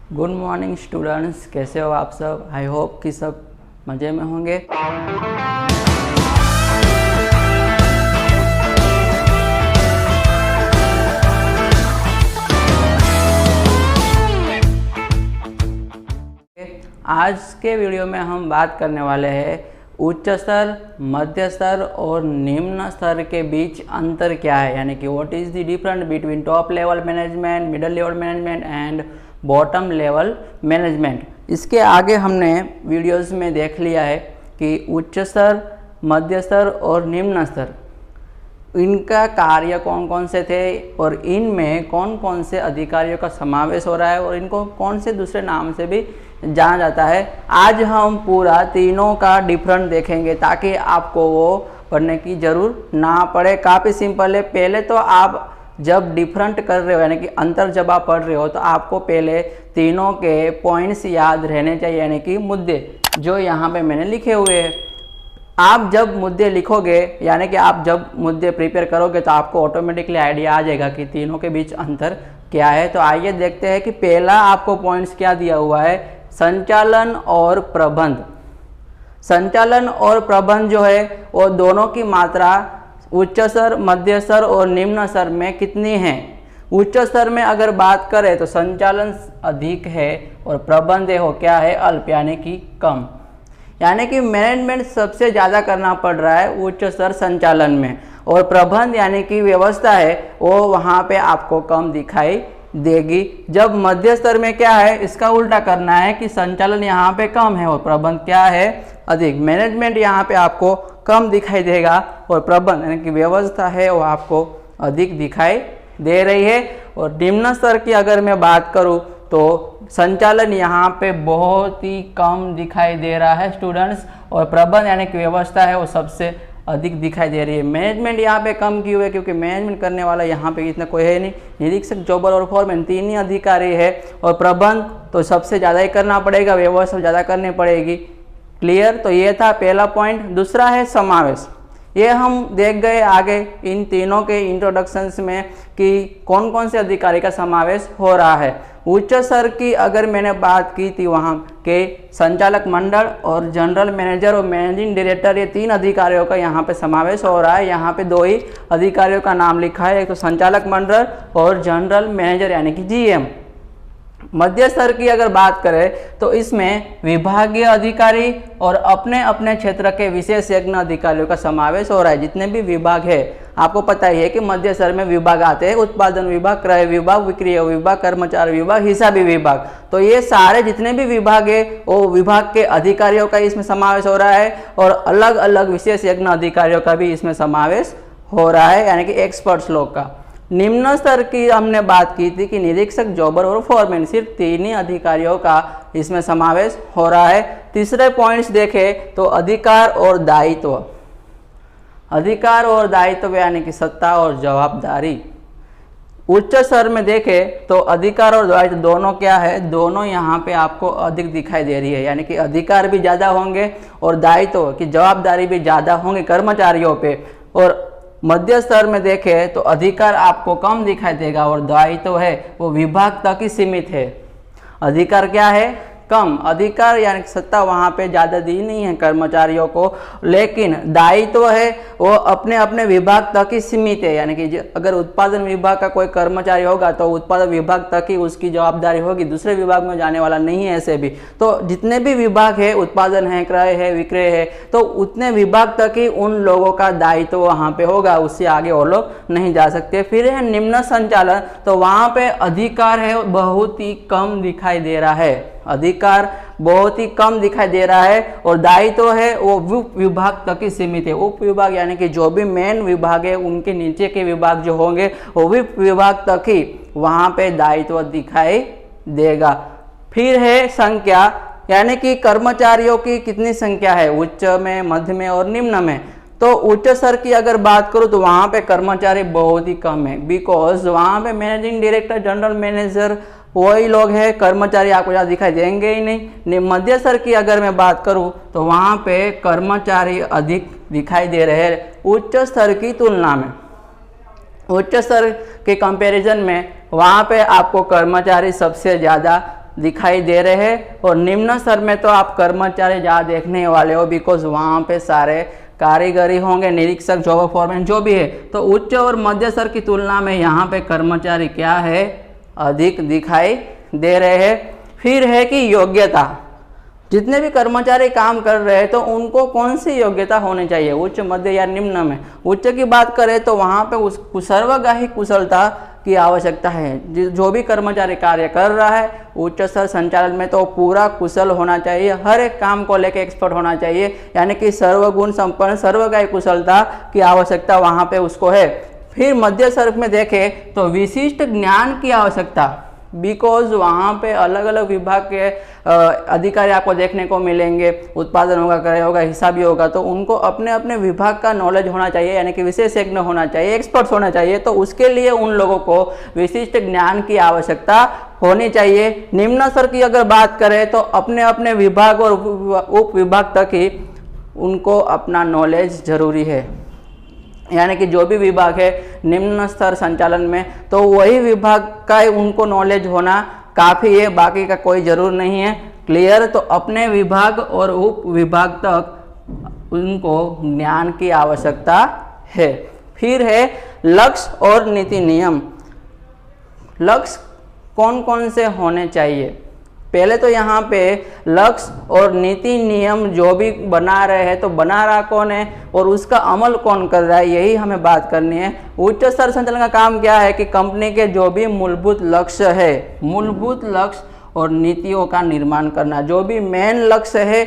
Good morning students, कैसे हो आप सब। आई होप कि सब मज़े में होंगे। आज के वीडियो में हम बात करने वाले हैं उच्च स्तर, मध्य स्तर और निम्न स्तर के बीच अंतर क्या है, यानी कि what is the difference between top level management, middle level management and bottom level management. इसके आगे हमने वीडियोस में देख लिया है कि उच्च स्तर, मध्य स्तर और निम्न स्तर, इनका कार्य कौन कौन से थे और इनमें कौन कौन से अधिकारियों का समावेश हो रहा है और इनको कौन से दूसरे नाम से भी जाना जाता है। आज हम पूरा तीनों का डिफरेंट देखेंगे ताकि आपको वो पढ़ने की ज़रूर ना पड़े। काफ़ी सिंपल है। पहले तो आप जब डिफरेंट कर रहे हो, यानी कि अंतर जब आप पढ़ रहे हो, तो आपको पहले तीनों के पॉइंट्स याद रहने चाहिए, यानी कि मुद्दे जो यहाँ पे मैंने लिखे हुए हैं। आप जब मुद्दे लिखोगे, यानी कि आप जब मुद्दे प्रिपेयर करोगे, तो आपको ऑटोमेटिकली आइडिया आ जाएगा कि तीनों के बीच अंतर क्या है। तो आइए देखते हैं कि पहला आपको पॉइंट्स क्या दिया हुआ है, संचालन और प्रबंध। संचालन और प्रबंध जो है वो दोनों की मात्रा उच्च स्तर, मध्य स्तर और निम्न स्तर में कितनी है। उच्च स्तर में अगर बात करें तो संचालन अधिक है और प्रबंध हो क्या है, अल्प, यानी कि कम। यानी कि मैनेजमेंट सबसे ज़्यादा करना पड़ रहा है उच्च स्तर संचालन में, और प्रबंध यानी कि व्यवस्था है वो वहाँ पे आपको कम दिखाई देगी। जब मध्य स्तर में क्या है, इसका उल्टा करना है कि संचालन यहाँ पे कम है और प्रबंध क्या है, अधिक। मैनेजमेंट यहाँ पे आपको कम दिखाई देगा और प्रबंध यानी कि व्यवस्था है वो आपको अधिक दिखाई दे रही है। और निम्न स्तर की अगर मैं बात करूँ तो संचालन यहाँ पे बहुत ही कम दिखाई दे रहा है स्टूडेंट्स, और प्रबंध यानी कि व्यवस्था है वो सबसे अधिक दिखाई दे रही है। मैनेजमेंट यहाँ पे कम क्यों है, क्योंकि मैनेजमेंट करने वाला यहाँ पे इतना कोई है नहीं। निरीक्षक, जॉबर और फोरमैन तीन ही अधिकारी है, और प्रबंध तो सबसे ज़्यादा ही करना पड़ेगा, व्यवस्था ज़्यादा करनी पड़ेगी। क्लियर। तो ये था पहला पॉइंट। दूसरा है समावेश। ये हम देख गए आगे इन तीनों के इंट्रोडक्शंस में कि कौन कौन से अधिकारी का समावेश हो रहा है। उच्च स्तर की अगर मैंने बात की थी, वहाँ के संचालक मंडल और जनरल मैनेजर और मैनेजिंग डायरेक्टर, ये तीन अधिकारियों का यहाँ पे समावेश हो रहा है। यहाँ पे दो ही अधिकारियों का नाम लिखा है, एक तो संचालक मंडल और जनरल मैनेजर यानी कि जीएम। मध्य स्तर की अगर बात करें तो इसमें विभागीय अधिकारी और अपने अपने क्षेत्र के विशेषज्ञ अधिकारियों का समावेश हो रहा है। जितने भी विभाग है, आपको पता ही है कि मध्य स्तर में विभाग आते हैं, उत्पादन विभाग, क्रय विभाग, विक्रय विभाग, कर्मचारी विभाग, हिसाबी विभाग। तो ये सारे जितने भी विभाग है वो विभाग के अधिकारियों का इसमें समावेश हो रहा है, और अलग अलग विशेषज्ञ अधिकारियों का भी इसमें समावेश हो रहा है, यानी कि एक्सपर्ट्स लोग का। निम्न स्तर की हमने बात की थी कि निरीक्षक, जॉबर और फोरमैन, सिर्फ तीन ही अधिकारियों का इसमें समावेश हो रहा है। तीसरे पॉइंट्स देखें तो अधिकार और दायित्व। अधिकार और दायित्व यानी कि सत्ता और जवाबदारी। उच्च स्तर में देखें तो अधिकार और दायित्व दोनों क्या है, दोनों यहाँ पे आपको अधिक दिखाई दे रही है, यानी कि अधिकार भी ज़्यादा होंगे और दायित्व की जवाबदारी भी ज़्यादा होंगे कर्मचारियों पे। और मध्य स्तर में देखें तो अधिकार आपको कम दिखाई देगा और दायित्व है वो विभाग तक ही सीमित है। अधिकार क्या है, कम। अधिकार यानी सत्ता वहाँ पे ज़्यादा दी नहीं है कर्मचारियों को, लेकिन दायित्व है वो अपने अपने विभाग तक ही सीमित है। यानी कि अगर उत्पादन विभाग का कोई कर्मचारी होगा तो उत्पादन विभाग तक ही उसकी जवाबदारी होगी, दूसरे विभाग में जाने वाला नहीं है। ऐसे भी तो जितने भी विभाग है, उत्पादन है, क्रय है, विक्रय है, तो उतने विभाग तक ही उन लोगों का दायित्व वहाँ पे होगा, उससे आगे वो लोग नहीं जा सकते। फिर है निम्न संचालन, तो वहाँ पे अधिकार है बहुत ही कम दिखाई दे रहा है। अधिकार बहुत ही कम दिखाई दे रहा है और दायित्व है वो उप विभाग तक ही सीमित है। उप विभाग यानी कि जो भी मेन विभाग है उनके नीचे के विभाग जो होंगे वो उप विभाग तक ही वहाँ पे दायित्व दिखाई देगा। फिर है संख्या, यानी कि कर्मचारियों की कितनी संख्या है उच्च में, मध्य में और निम्न में। तो उच्च स्तर की अगर बात करूँ तो वहाँ पे कर्मचारी बहुत ही कम है, बिकॉज वहाँ पे मैनेजिंग डायरेक्टर, जनरल मैनेजर वही लोग हैं, कर्मचारी आपको ज़्यादा दिखाई देंगे ही नहीं। मध्य स्तर की अगर मैं बात करूं तो वहाँ पे कर्मचारी अधिक दिखाई दे रहे हैं उच्च स्तर की तुलना में। उच्च स्तर के कंपैरिजन में वहाँ पे आपको कर्मचारी सबसे ज़्यादा दिखाई दे रहे हैं। और निम्न स्तर में तो आप कर्मचारी ज़्यादा देखने वाले हो, बिकॉज वहाँ पे सारे कारीगरी होंगे, निरीक्षक, जॉब फॉरमैन जो भी है। तो उच्च और मध्य स्तर की तुलना में यहाँ पे कर्मचारी क्या है, अधिक दिखाई दे रहे हैं। फिर है कि योग्यता, जितने भी कर्मचारी काम कर रहे हैं तो उनको कौन सी योग्यता होनी चाहिए, उच्च, मध्य या निम्न में। उच्च की बात करें तो वहाँ पे उस सर्वग्राही कुशलता की आवश्यकता है। जो भी कर्मचारी कार्य कर रहा है उच्च स्तर संचालन में तो पूरा कुशल होना चाहिए, हर एक काम को लेकर एक्सपर्ट होना चाहिए, यानी कि सर्वगुण संपन्न सर्वग्राही कुशलता की आवश्यकता वहाँ पे उसको है। फिर मध्य स्तर में देखें तो विशिष्ट ज्ञान की आवश्यकता, बिकॉज वहाँ पे अलग अलग विभाग के अधिकारी आपको देखने को मिलेंगे, उत्पादन होगा, क्रय होगा, हिसाबी होगा, तो उनको अपने अपने विभाग का नॉलेज होना चाहिए, यानी कि विशेषज्ञ होना चाहिए, एक्सपर्ट्स होना चाहिए। तो उसके लिए उन लोगों को विशिष्ट ज्ञान की आवश्यकता होनी चाहिए। निम्न स्तर की अगर बात करें तो अपने अपने विभाग और उप विभाग तक ही उनको अपना नॉलेज जरूरी है, यानी कि जो भी विभाग है निम्न स्तर संचालन में तो वही विभाग का उनको नॉलेज होना काफ़ी है, बाकी का कोई ज़रूर नहीं है। क्लियर। तो अपने विभाग और उप विभाग तक उनको ज्ञान की आवश्यकता है। फिर है लक्ष्य और नीति नियम। लक्ष्य कौन कौन से होने चाहिए, पहले तो यहाँ पे लक्ष्य और नीति नियम जो भी बना रहे हैं तो बना रहा कौन है और उसका अमल कौन कर रहा है, यही हमें बात करनी है। उच्च स्तर संचालन का काम क्या है कि कंपनी के जो भी मूलभूत लक्ष्य है, मूलभूत लक्ष्य और नीतियों का निर्माण करना, जो भी मेन लक्ष्य है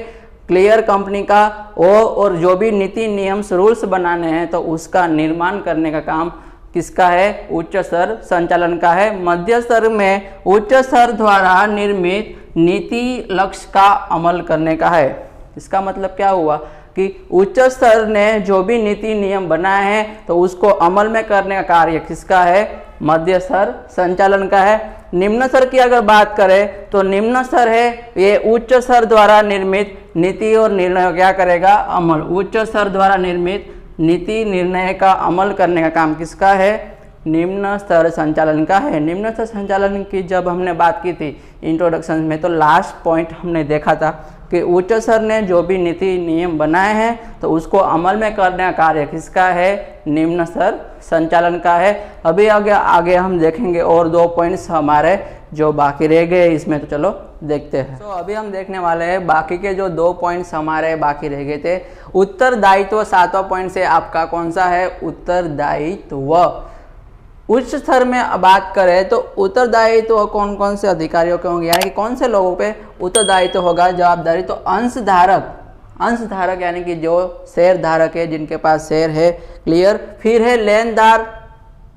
क्लियर कंपनी का वो, और जो भी नीति नियम रूल्स बनाने हैं तो उसका निर्माण करने का काम किसका है, उच्च स्तर संचालन का है। मध्य स्तर में उच्च स्तर द्वारा निर्मित नीति लक्ष्य का अमल करने का है। इसका मतलब क्या हुआ कि उच्च स्तर ने जो भी नीति नियम बनाए हैं तो उसको अमल में करने का कार्य किसका है, मध्य स्तर संचालन का है। निम्न स्तर की अगर बात करें तो निम्न स्तर है ये उच्च स्तर द्वारा निर्मित नीति और निर्णय क्या करेगा, अमल। उच्च स्तर द्वारा निर्मित नीति निर्णय का अमल करने का काम किसका है, निम्न स्तर संचालन का है। निम्न स्तर संचालन की जब हमने बात की थी इंट्रोडक्शन में तो लास्ट पॉइंट हमने देखा था कि उच्च स्तर ने जो भी नीति नियम बनाए हैं तो उसको अमल में करने का कार्य किसका है, निम्न स्तर संचालन का है। अभी आगे हम देखेंगे और 2 पॉइंट्स हमारे जो बाकी रह गए इसमें, तो चलो देखते हैं। तो अभी हम देखने वाले हैं बाकी के जो 2 पॉइंट्स हमारे बाकी रह गए थे। उत्तरदायित्व 7वां पॉइंट से आपका कौन सा है, उत्तरदायित्व। उच्च स्तर में बात करें तो उत्तरदायित्व कौन कौन से अधिकारियों के होंगे, यानी कि कौन से लोगों पे उत्तरदायित्व होगा, जवाबदारी। तो अंशधारक यानी कि जो शेयर धारक है, जिनके पास शेयर है, क्लियर। फिर है लेनदार,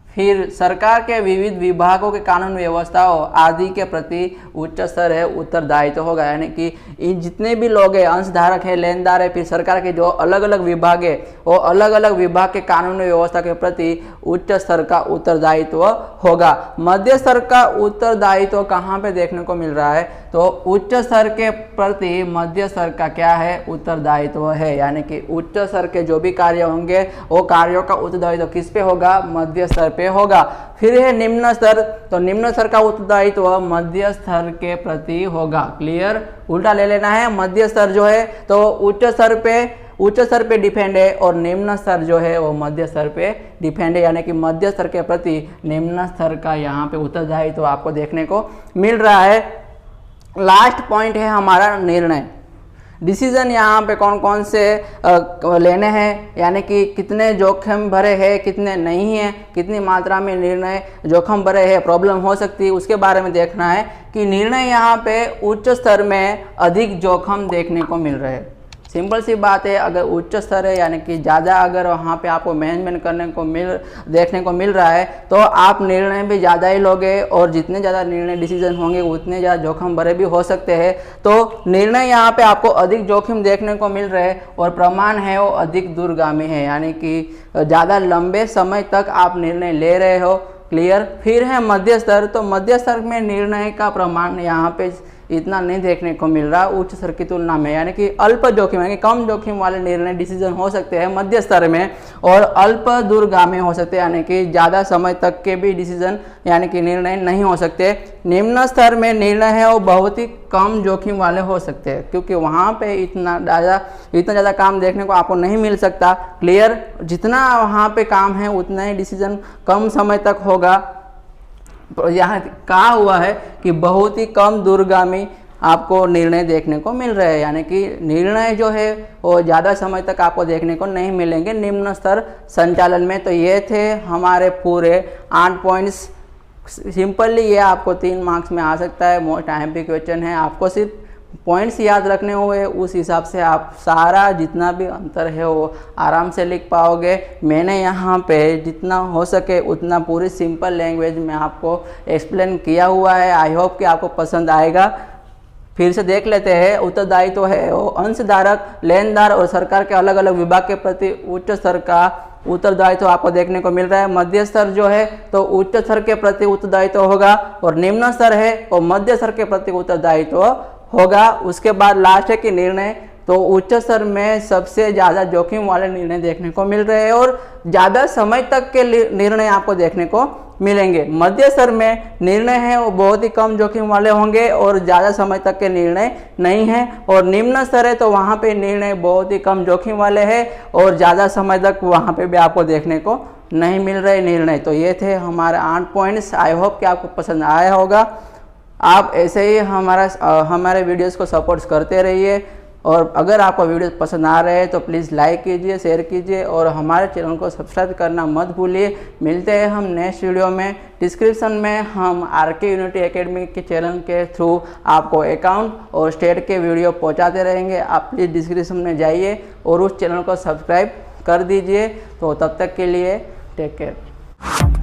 फिर सरकार के विविध विभागों के कानून व्यवस्थाओं आदि के प्रति उच्च स्तर है उत्तरदायित्व होगा, यानी कि इन जितने भी लोग हैं, अंशधारक है, लेनदार है, फिर सरकार के जो अलग अलग विभाग है वो अलग अलग विभाग के कानून व्यवस्था के प्रति उच्च स्तर का उत्तरदायित्व होगा। मध्य स्तर का उत्तरदायित्व कहाँ पे देखने को मिल रहा है, तो उच्च स्तर के प्रति मध्य स्तर का क्या है, उत्तरदायित्व है, यानी कि उच्च स्तर के जो भी कार्य होंगे वो कार्यों का उत्तरदायित्व किस पे होगा, मध्य स्तर पे होगा। फिर है निम्न स्तर, तो निम्न स्तर का उत्तरदायित्व मध्य स्तर के प्रति होगा, क्लियर। उल्टा ले लेना है, मध्य स्तर जो है तो उच्च स्तर पे डिपेंड है और निम्न स्तर जो है वो मध्य स्तर पे डिपेंड है, यानी कि मध्य स्तर के प्रति निम्न स्तर का यहाँ पे उत्तरदायित्व आपको देखने को मिल रहा है। लास्ट पॉइंट है हमारा निर्णय, डिसीजन। यहाँ पे कौन कौन से लेने हैं, यानी कि कितने जोखिम भरे हैं, कितने नहीं हैं, कितनी मात्रा में निर्णय जोखिम भरे हैं, प्रॉब्लम हो सकती है, उसके बारे में देखना है कि निर्णय यहाँ पे उच्च स्तर में अधिक जोखिम देखने को मिल रहे हैं। सिंपल सी बात है, अगर उच्च स्तर है यानी कि ज़्यादा अगर वहाँ पे आपको मैनेजमेंट करने को देखने को मिल रहा है तो आप निर्णय भी ज़्यादा ही लोगे और जितने ज़्यादा निर्णय डिसीजन होंगे उतने ज़्यादा जोखिम भरे भी हो सकते हैं। तो निर्णय यहाँ पे आपको अधिक जोखिम देखने को मिल रहे हैं और प्रमाण है वो अधिक दूरगामी है, यानी कि ज़्यादा लंबे समय तक आप निर्णय ले रहे हो, क्लियर। फिर है मध्य स्तर, तो मध्य स्तर में निर्णय का प्रमाण यहाँ पे इतना नहीं देखने को मिल रहा उच्च स्तर की तुलना में, यानी कि अल्प जोखिम यानी कम जोखिम वाले निर्णय डिसीजन हो सकते हैं मध्य स्तर में, और अल्प दूरगामी हो सकते हैं, यानी कि ज़्यादा समय तक के भी डिसीजन यानी कि निर्णय नहीं हो सकते। निम्न स्तर में निर्णय है वो बहुत ही कम जोखिम वाले हो सकते हैं, क्योंकि वहाँ पे इतना ज़्यादा काम देखने को आपको नहीं मिल सकता। क्लियर, जितना वहाँ पे काम है उतना ही डिसीजन कम समय तक होगा। यहाँ कहा हुआ है कि बहुत ही कम दूरगामी आपको निर्णय देखने को मिल रहे हैं, यानी कि निर्णय जो है वो ज़्यादा समय तक आपको देखने को नहीं मिलेंगे निम्न स्तर संचालन में। तो ये थे हमारे पूरे 8 पॉइंट्स। सिंपली ये आपको 3 मार्क्स में आ सकता है, मोस्ट IMP क्वेश्चन है। आपको सिर्फ पॉइंट्स याद रखने हुए, उस हिसाब से आप सारा जितना भी अंतर है वो आराम से लिख पाओगे। मैंने यहाँ पे जितना हो सके उतना पूरी सिंपल लैंग्वेज में आपको एक्सप्लेन किया हुआ है। आई होप कि आपको पसंद आएगा। फिर से देख लेते हैं। उत्तरदायित्व तो है वो अंशधारक, लेनदार और सरकार के अलग अलग विभाग के प्रति उच्च स्तर का उत्तरदायित्व आपको देखने को मिल रहा है। मध्य स्तर जो है तो उच्च स्तर के प्रति उत्तरदायित्व होगा, और निम्न स्तर है और मध्य स्तर के प्रति उत्तरदायित्व होगा। उसके बाद लास्ट है कि निर्णय, तो उच्च स्तर में सबसे ज़्यादा जोखिम वाले निर्णय देखने को मिल रहे हैं और ज़्यादा समय तक के निर्णय आपको देखने को मिलेंगे। मध्य स्तर में निर्णय है वो बहुत ही कम जोखिम वाले होंगे और ज़्यादा समय तक के निर्णय नहीं हैं, और निम्न स्तर है तो वहाँ पे निर्णय बहुत ही कम जोखिम वाले हैं और ज़्यादा समय तक वहाँ पे भी आपको देखने को नहीं मिल रहे निर्णय। तो ये थे हमारे 8 पॉइंट्स। आई होप कि आपको पसंद आया होगा। आप ऐसे ही हमारे वीडियोस को सपोर्ट करते रहिए, और अगर आपको वीडियो पसंद आ रहे हैं तो प्लीज़ लाइक कीजिए, शेयर कीजिए और हमारे चैनल को सब्सक्राइब करना मत भूलिए। मिलते हैं हम नेक्स्ट वीडियो में। डिस्क्रिप्शन में हम RK यूनिटी एकेडमी के चैनल के थ्रू आपको अकाउंट और स्टेट के वीडियो पहुंचाते रहेंगे। आप प्लीज़ डिस्क्रिप्शन में जाइए और उस चैनल को सब्सक्राइब कर दीजिए। तो तब तक के लिए टेक केयर।